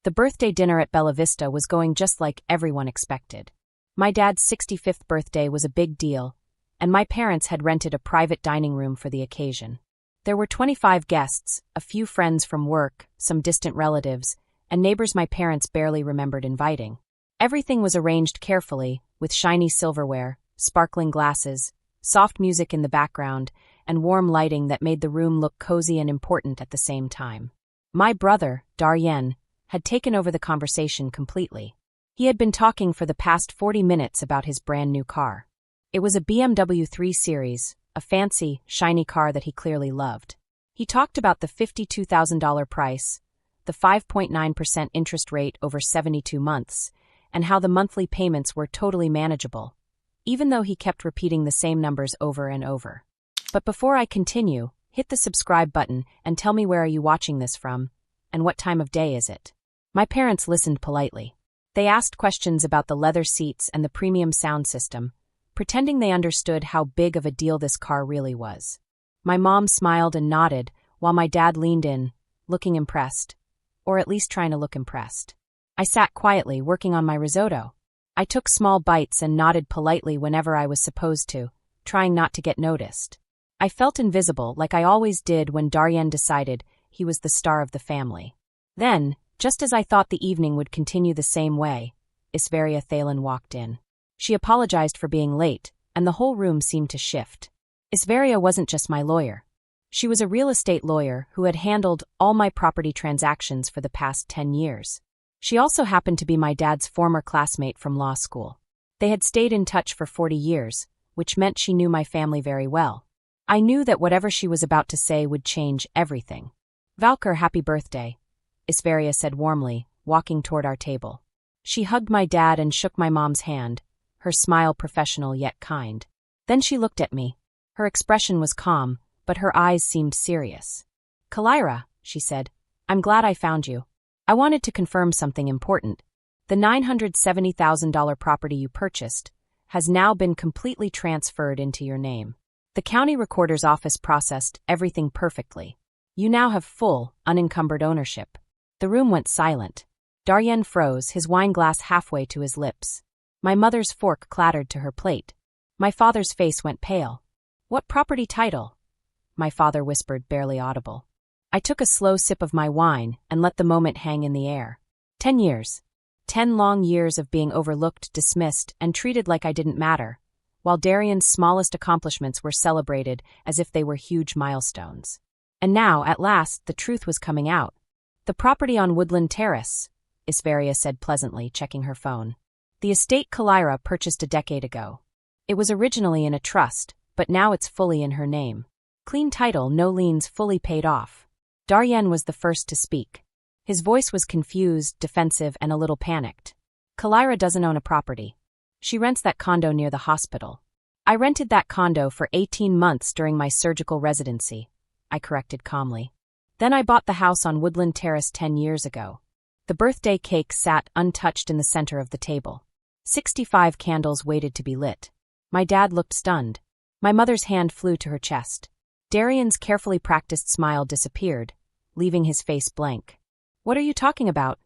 The birthday dinner at Bella Vista was going just like everyone expected. My dad's 65th birthday was a big deal, and my parents had rented a private dining room for the occasion. There were 25 guests, a few friends from work, some distant relatives, and neighbors my parents barely remembered inviting. Everything was arranged carefully, with shiny silverware, sparkling glasses, soft music in the background, and warm lighting that made the room look cozy and important at the same time. My brother, Daryen, had taken over the conversation completely. He had been talking for the past 40 minutes about his brand new car. It was a BMW 3 Series, a fancy, shiny car that he clearly loved. He talked about the $52,000 price, the 5.9% interest rate over 72 months, and how the monthly payments were totally manageable, even though he kept repeating the same numbers over and over. But before I continue, hit the subscribe button and tell me where are you watching this from, and what time of day is it? My parents listened politely. They asked questions about the leather seats and the premium sound system, pretending they understood how big of a deal this car really was. My mom smiled and nodded, while my dad leaned in, looking impressed, or at least trying to look impressed. I sat quietly, working on my risotto. I took small bites and nodded politely whenever I was supposed to, trying not to get noticed. I felt invisible, like I always did when Daryen decided he was the star of the family. Then, just as I thought the evening would continue the same way, Isveria Thalen walked in. She apologized for being late, and the whole room seemed to shift. Isveria wasn't just my lawyer. She was a real estate lawyer who had handled all my property transactions for the past 10 years. She also happened to be my dad's former classmate from law school. They had stayed in touch for 40 years, which meant she knew my family very well. I knew that whatever she was about to say would change everything. "Valker, happy birthday," Isveria said warmly, walking toward our table. She hugged my dad and shook my mom's hand, her smile professional yet kind. Then she looked at me. Her expression was calm, but her eyes seemed serious. "Kalira," she said, "I'm glad I found you. I wanted to confirm something important. The $970,000 property you purchased has now been completely transferred into your name. The county recorder's office processed everything perfectly. You now have full, unencumbered ownership." The room went silent. Daryen froze, his wine glass halfway to his lips. My mother's fork clattered to her plate. My father's face went pale. "What property title?" My father whispered, barely audible. I took a slow sip of my wine and let the moment hang in the air. 10 years. 10 long years of being overlooked, dismissed, and treated like I didn't matter, while Daryen's smallest accomplishments were celebrated as if they were huge milestones. And now, at last, the truth was coming out. "The property on Woodland Terrace," Isveria said pleasantly, checking her phone. "The estate Kalira purchased a decade ago. It was originally in a trust, but now it's fully in her name. Clean title, no liens, fully paid off." Daryen was the first to speak. His voice was confused, defensive, and a little panicked. "Kalira doesn't own a property. She rents that condo near the hospital. I rented that condo for 18 months during my surgical residency," I corrected calmly. "Then I bought the house on Woodland Terrace 10 years ago." The birthday cake sat untouched in the center of the table. 65 candles waited to be lit. My dad looked stunned. My mother's hand flew to her chest. Daryen's carefully practiced smile disappeared, leaving his face blank. "What are you talking about?"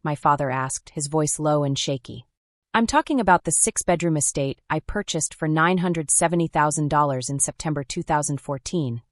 my father asked, his voice low and shaky. "I'm talking about the 6-bedroom estate I purchased for $970,000 in September 2014,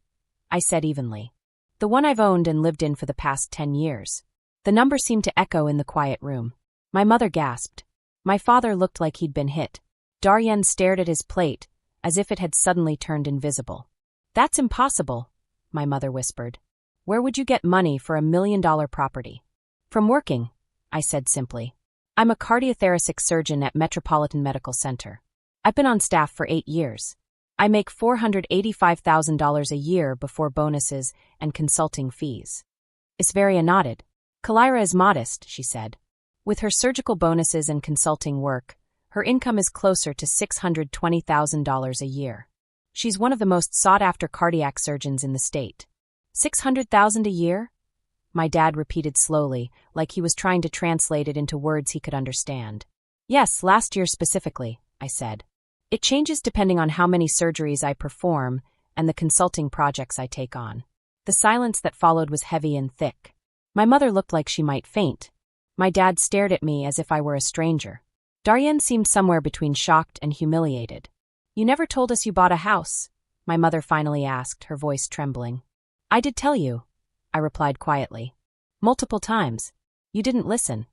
I said evenly. "The one I've owned and lived in for the past 10 years. The number seemed to echo in the quiet room. My mother gasped. My father looked like he'd been hit. Daryen stared at his plate, as if it had suddenly turned invisible. "That's impossible," my mother whispered. "Where would you get money for $1 million property?" "From working," I said simply. "I'm a cardiothoracic surgeon at Metropolitan Medical Center. I've been on staff for 8 years. I make $485,000 a year before bonuses and consulting fees." Isveria nodded. "Kalira is modest," she said. "With her surgical bonuses and consulting work, her income is closer to $620,000 a year. She's one of the most sought-after cardiac surgeons in the state." "$600,000 a year?" my dad repeated slowly, like he was trying to translate it into words he could understand. "Yes, last year specifically," I said. "It changes depending on how many surgeries I perform and the consulting projects I take on." The silence that followed was heavy and thick. My mother looked like she might faint. My dad stared at me as if I were a stranger. Darien seemed somewhere between shocked and humiliated. You never told us you bought a house, my mother finally asked, her voice trembling. I did tell you, I replied quietly. Multiple times. You didn't listen.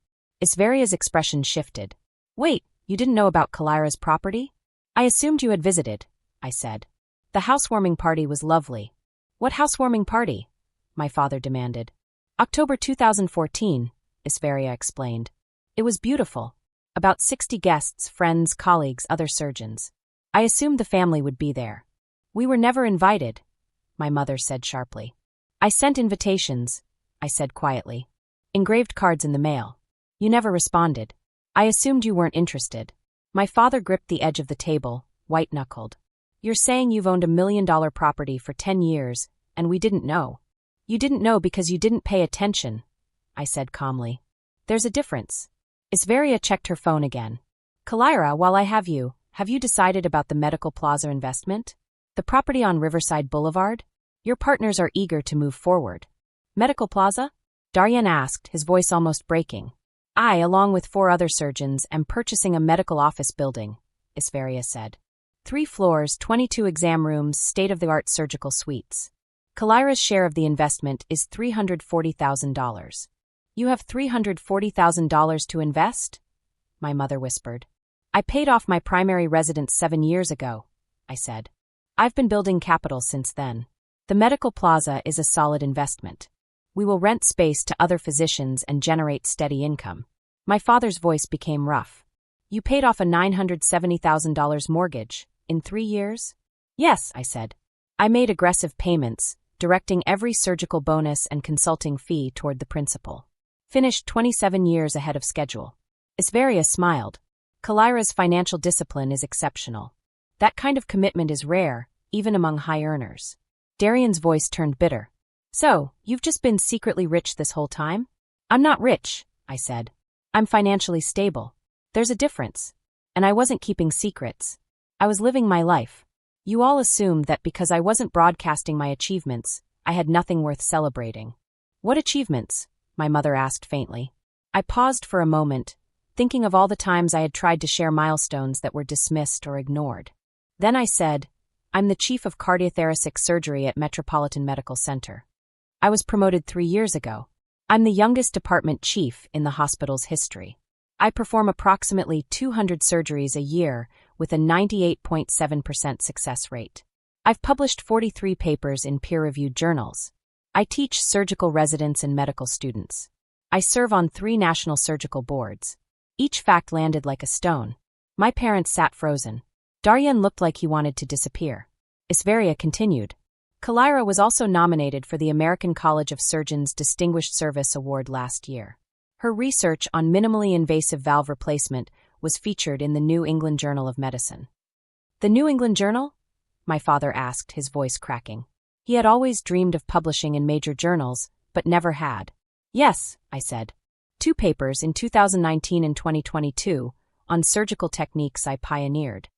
Isveria's expression shifted. Wait, you didn't know about Kalira's property? I assumed you had visited, I said. The housewarming party was lovely. What housewarming party? My father demanded. October 2014, Isveria explained. It was beautiful. About 60 guests, friends, colleagues, other surgeons. I assumed the family would be there. We were never invited, my mother said sharply. I sent invitations, I said quietly. Engraved cards in the mail. You never responded. I assumed you weren't interested. My father gripped the edge of the table, white-knuckled. You're saying you've owned $1 million property for 10 years, and we didn't know. You didn't know because you didn't pay attention, I said calmly. There's a difference. Isveria checked her phone again. Kalira, while I have you decided about the Medical Plaza investment? The property on Riverside Boulevard? Your partners are eager to move forward. Medical Plaza? Darien asked, his voice almost breaking. I, along with 4 other surgeons, am purchasing a medical office building, Isveria said. 3 floors, 22 exam rooms, state-of-the-art surgical suites. Kalira's share of the investment is $340,000. You have $340,000 to invest? My mother whispered. I paid off my primary residence 7 years ago, I said. I've been building capital since then. The Medical Plaza is a solid investment. We will rent space to other physicians and generate steady income. My father's voice became rough. You paid off a $970,000 mortgage in 3 years? Yes, I said. I made aggressive payments, directing every surgical bonus and consulting fee toward the principal. Finished 27 years ahead of schedule. Isveria smiled. Kalira's financial discipline is exceptional. That kind of commitment is rare, even among high earners. Darien's voice turned bitter. So, you've just been secretly rich this whole time? I'm not rich, I said. I'm financially stable. There's a difference. And I wasn't keeping secrets. I was living my life. You all assumed that because I wasn't broadcasting my achievements, I had nothing worth celebrating. What achievements? My mother asked faintly. I paused for a moment, thinking of all the times I had tried to share milestones that were dismissed or ignored. Then I said, I'm the chief of cardiothoracic surgery at Metropolitan Medical Center. I was promoted 3 years ago. I'm the youngest department chief in the hospital's history. I perform approximately 200 surgeries a year with a 98.7% success rate. I've published 43 papers in peer-reviewed journals. I teach surgical residents and medical students. I serve on 3 national surgical boards. Each fact landed like a stone. My parents sat frozen. Darien looked like he wanted to disappear. Isveria continued. Kalira was also nominated for the American College of Surgeons Distinguished Service Award last year. Her research on minimally invasive valve replacement was featured in the New England Journal of Medicine. The New England Journal? My father asked, his voice cracking. He had always dreamed of publishing in major journals, but never had. Yes, I said. 2 papers in 2019 and 2022 on surgical techniques I pioneered.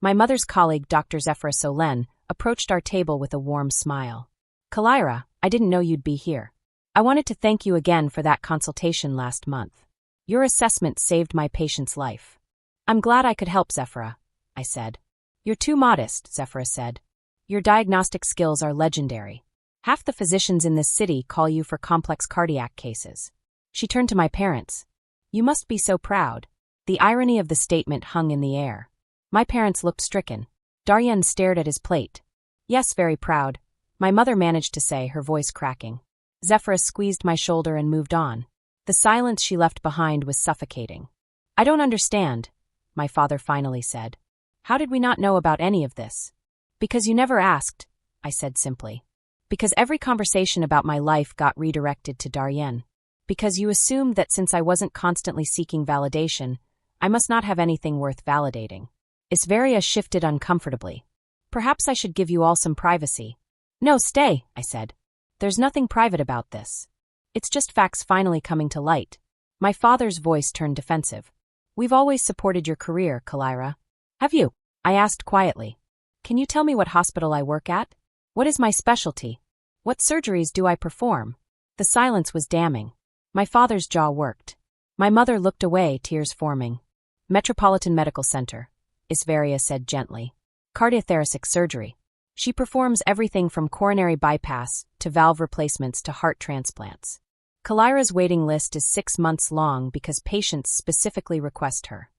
My mother's colleague, Dr. Zephra Solen, approached our table with a warm smile. Kalira, I didn't know you'd be here. I wanted to thank you again for that consultation last month. Your assessment saved my patient's life. I'm glad I could help, Zephra, I said. You're too modest, Zephra said. Your diagnostic skills are legendary. Half the physicians in this city call you for complex cardiac cases. She turned to my parents. You must be so proud. The irony of the statement hung in the air. My parents looked stricken. Darien stared at his plate. Yes, very proud, my mother managed to say, her voice cracking. Zephra squeezed my shoulder and moved on. The silence she left behind was suffocating. I don't understand, my father finally said. How did we not know about any of this? Because you never asked, I said simply. Because every conversation about my life got redirected to Darien. Because you assumed that since I wasn't constantly seeking validation, I must not have anything worth validating. Isveria shifted uncomfortably. Perhaps I should give you all some privacy. No, stay, I said. There's nothing private about this. It's just facts finally coming to light. My father's voice turned defensive. We've always supported your career, Kalira. Have you? I asked quietly. Can you tell me what hospital I work at? What is my specialty? What surgeries do I perform? The silence was damning. My father's jaw worked. My mother looked away, tears forming. Metropolitan Medical Center, Isveria said gently. Cardiothoracic surgery. She performs everything from coronary bypass to valve replacements to heart transplants. Kalira's waiting list is 6 months long because patients specifically request her.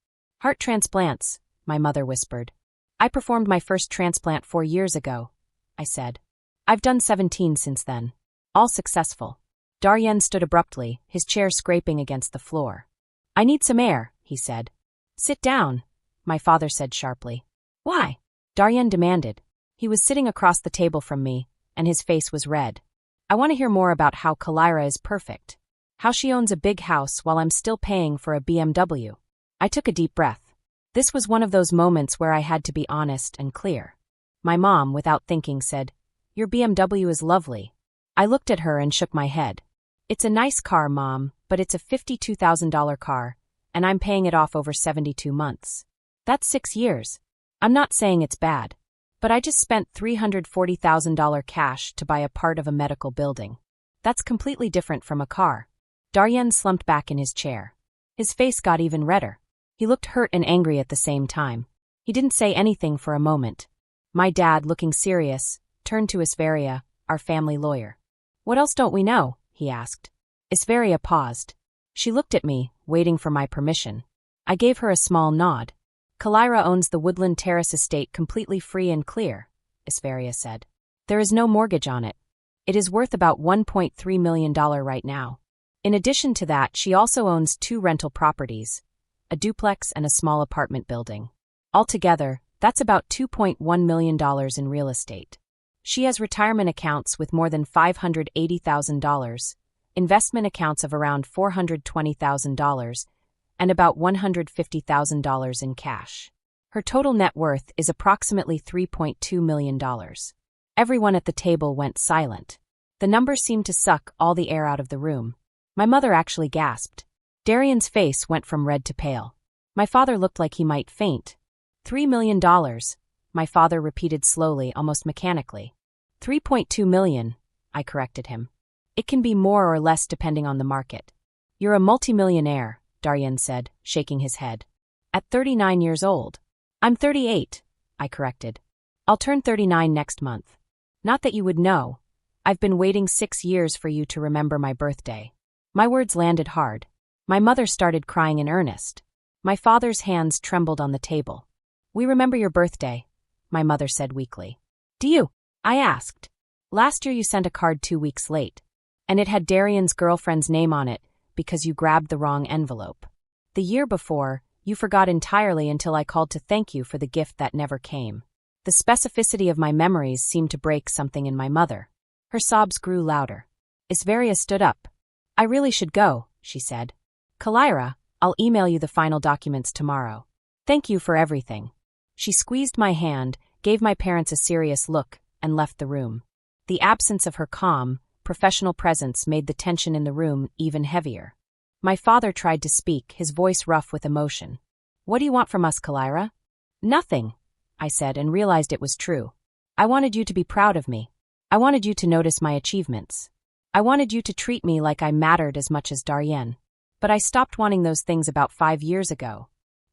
Heart transplants, my mother whispered. I performed my first transplant 4 years ago, I said. I've done 17 since then. All successful. Daryen stood abruptly, his chair scraping against the floor. I need some air, he said. Sit down, my father said sharply. Why? Daryen demanded. He was sitting across the table from me, and his face was red. I want to hear more about how Kalira is perfect. How she owns a big house while I'm still paying for a BMW. I took a deep breath. This was one of those moments where I had to be honest and clear. My mom, without thinking, said, Your BMW is lovely. I looked at her and shook my head. It's a nice car, Mom, but it's a $52,000 car, and I'm paying it off over 72 months. That's 6 years. I'm not saying it's bad. But I just spent $340,000 cash to buy a part of a medical building. That's completely different from a car. Daryen slumped back in his chair. His face got even redder. He looked hurt and angry at the same time. He didn't say anything for a moment. My dad, looking serious, turned to Isveria, our family lawyer. What else don't we know? He asked. Isveria paused. She looked at me, waiting for my permission. I gave her a small nod. Kalira owns the Woodland Terrace estate completely free and clear, Isveria said. There is no mortgage on it. It is worth about $1.3 million right now. In addition to that, she also owns 2 rental properties, a duplex and a small apartment building. Altogether, that's about $2.1 million in real estate. She has retirement accounts with more than $580,000, investment accounts of around $420,000, and about $150,000 in cash. Her total net worth is approximately $3.2 million. Everyone at the table went silent. The number seemed to suck all the air out of the room. My mother actually gasped. Daryen's face went from red to pale. My father looked like he might faint. $3 million, my father repeated slowly, almost mechanically. 3.2 million, I corrected him. It can be more or less depending on the market. You're a multimillionaire, Daryen said, shaking his head. At 39 years old. I'm 38, I corrected. I'll turn 39 next month. Not that you would know. I've been waiting 6 years for you to remember my birthday. My words landed hard. My mother started crying in earnest. My father's hands trembled on the table. We remember your birthday, my mother said weakly. Do you? I asked. Last year you sent a card 2 weeks late. And it had Daryen's girlfriend's name on it, because you grabbed the wrong envelope. The year before, you forgot entirely until I called to thank you for the gift that never came. The specificity of my memories seemed to break something in my mother. Her sobs grew louder. Isveria stood up. I really should go, she said. Kalira, I'll email you the final documents tomorrow. Thank you for everything. She squeezed my hand, gave my parents a serious look, and left the room. The absence of her calm, professional presence made the tension in the room even heavier. My father tried to speak, his voice rough with emotion. What do you want from us, Kalira? Nothing, I said, and realized it was true. I wanted you to be proud of me. I wanted you to notice my achievements. I wanted you to treat me like I mattered as much as Daryen. But I stopped wanting those things about 5 years ago.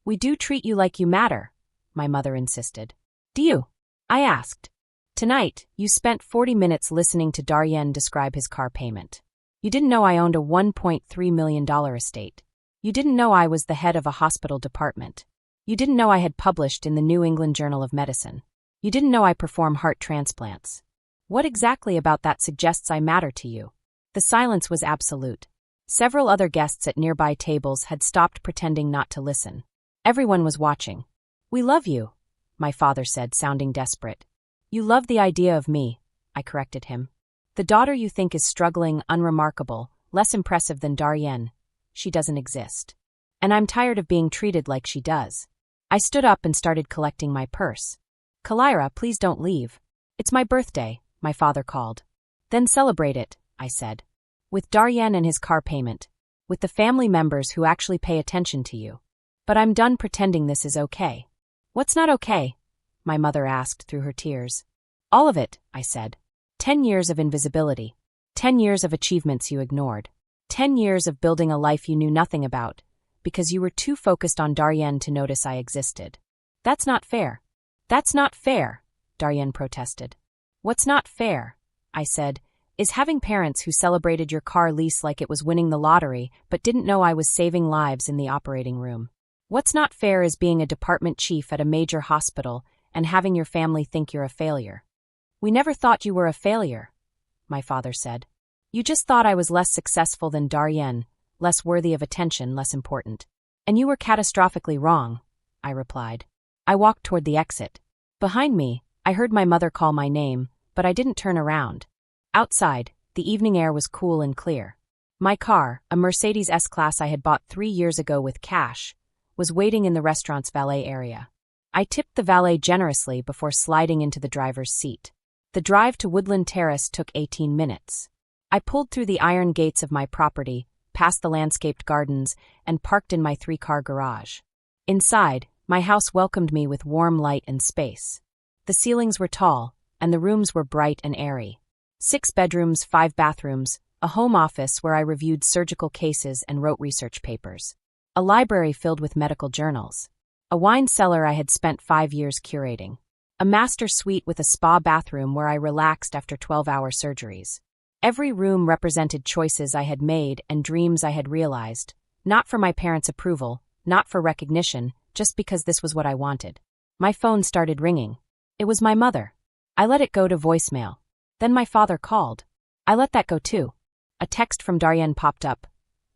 We do treat you like you matter, my mother insisted. Do you? I asked. Tonight, you spent 40 minutes listening to Daryen describe his car payment. You didn't know I owned a $1.3 million estate. You didn't know I was the head of a hospital department. You didn't know I had published in the New England Journal of Medicine. You didn't know I perform heart transplants. What exactly about that suggests I matter to you? The silence was absolute. Several other guests at nearby tables had stopped pretending not to listen. Everyone was watching. We love you, my father said, sounding desperate. You love the idea of me, I corrected him. The daughter you think is struggling, unremarkable, less impressive than Daryen. She doesn't exist. And I'm tired of being treated like she does. I stood up and started collecting my purse. Kalira, please don't leave. It's my birthday, my father called. Then celebrate it, I said. With Daryen and his car payment. With the family members who actually pay attention to you. But I'm done pretending this is okay. What's not okay? My mother asked through her tears. All of it, I said. 10 years of invisibility. 10 years of achievements you ignored. 10 years of building a life you knew nothing about, because you were too focused on Daryen to notice I existed. That's not fair. That's not fair, Daryen protested. What's not fair, I said, is having parents who celebrated your car lease like it was winning the lottery but didn't know I was saving lives in the operating room. What's not fair is being a department chief at a major hospital and having your family think you're a failure. We never thought you were a failure, my father said. You just thought I was less successful than Daryen, less worthy of attention, less important. And you were catastrophically wrong, I replied. I walked toward the exit. Behind me, I heard my mother call my name, but I didn't turn around. Outside, the evening air was cool and clear. My car, a Mercedes S-Class I had bought 3 years ago with cash, was waiting in the restaurant's valet area. I tipped the valet generously before sliding into the driver's seat. The drive to Woodland Terrace took 18 minutes. I pulled through the iron gates of my property, past the landscaped gardens, and parked in my 3-car garage. Inside, my house welcomed me with warm light and space. The ceilings were tall, and the rooms were bright and airy. 6 bedrooms, 5 bathrooms, a home office where I reviewed surgical cases and wrote research papers. A library filled with medical journals. A wine cellar I had spent 5 years curating. A master suite with a spa bathroom where I relaxed after 12-hour surgeries. Every room represented choices I had made and dreams I had realized, not for my parents' approval, not for recognition, just because this was what I wanted. My phone started ringing. It was my mother. I let it go to voicemail. Then my father called. I let that go too. A text from Daryen popped up.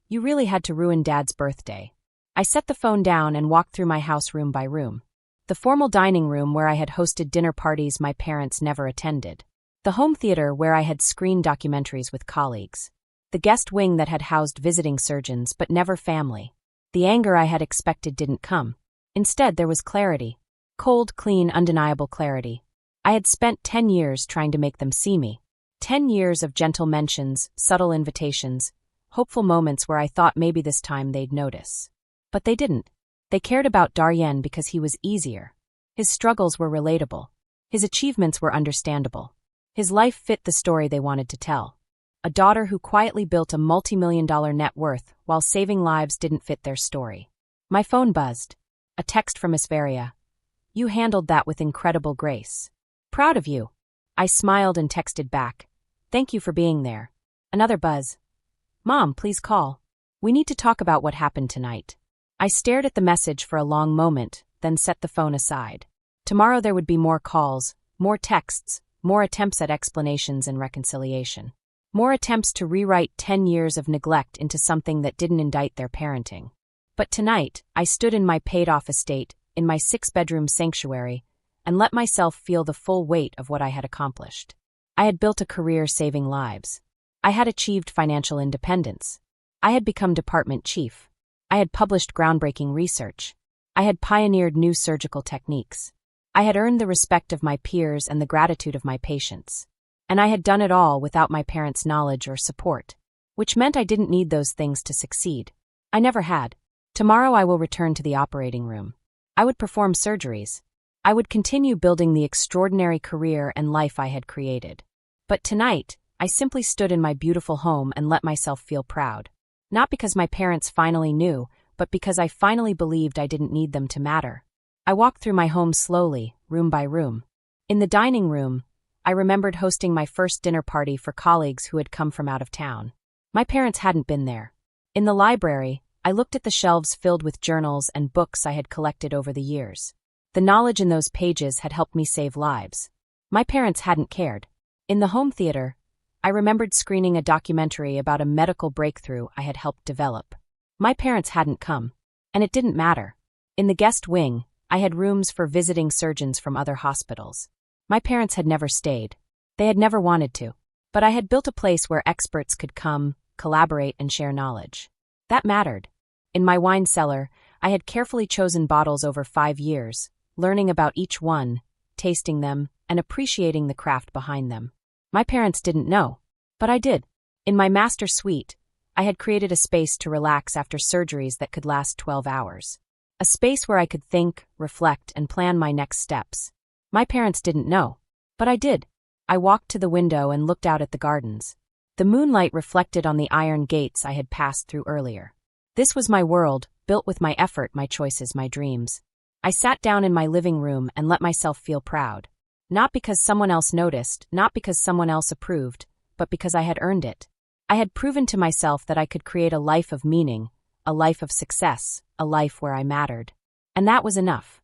You really had to ruin Dad's birthday. I set the phone down and walked through my house room by room. The formal dining room where I had hosted dinner parties my parents never attended. The home theater where I had screened documentaries with colleagues. The guest wing that had housed visiting surgeons but never family. The anger I had expected didn't come. Instead, there was clarity. Cold, clean, undeniable clarity. I had spent 10 years trying to make them see me. 10 years of gentle mentions, subtle invitations, hopeful moments where I thought maybe this time they'd notice. But they didn't. They cared about Daryen because he was easier. His struggles were relatable. His achievements were understandable. His life fit the story they wanted to tell. A daughter who quietly built a multi-million-dollar net worth while saving lives didn't fit their story. My phone buzzed. A text from Miss Varia. You handled that with incredible grace. Proud of you. I smiled and texted back. Thank you for being there. Another buzz. Mom, please call. We need to talk about what happened tonight. I stared at the message for a long moment, then set the phone aside. Tomorrow there would be more calls, more texts, more attempts at explanations and reconciliation. More attempts to rewrite 10 years of neglect into something that didn't indict their parenting. But tonight, I stood in my paid-off estate, in my 6-bedroom sanctuary, and let myself feel the full weight of what I had accomplished. I had built a career saving lives. I had achieved financial independence. I had become department chief. I had published groundbreaking research. I had pioneered new surgical techniques. I had earned the respect of my peers and the gratitude of my patients. And I had done it all without my parents' knowledge or support, which meant I didn't need those things to succeed. I never had. Tomorrow I will return to the operating room. I would perform surgeries. I would continue building the extraordinary career and life I had created. But tonight, I simply stood in my beautiful home and let myself feel proud. Not because my parents finally knew, but because I finally believed I didn't need them to matter. I walked through my home slowly, room by room. In the dining room, I remembered hosting my first dinner party for colleagues who had come from out of town. My parents hadn't been there. In the library, I looked at the shelves filled with journals and books I had collected over the years. The knowledge in those pages had helped me save lives. My parents hadn't cared. In the home theater, I remembered screening a documentary about a medical breakthrough I had helped develop. My parents hadn't come. And it didn't matter. In the guest wing, I had rooms for visiting surgeons from other hospitals. My parents had never stayed. They had never wanted to. But I had built a place where experts could come, collaborate, and share knowledge. That mattered. In my wine cellar, I had carefully chosen bottles over 5 years, learning about each one, tasting them, and appreciating the craft behind them. My parents didn't know, but I did. In my master suite, I had created a space to relax after surgeries that could last 12 hours. A space where I could think, reflect, and plan my next steps. My parents didn't know, but I did. I walked to the window and looked out at the gardens. The moonlight reflected on the iron gates I had passed through earlier. This was my world, built with my effort, my choices, my dreams. I sat down in my living room and let myself feel proud. Not because someone else noticed, not because someone else approved, but because I had earned it. I had proven to myself that I could create a life of meaning, a life of success, a life where I mattered. And that was enough.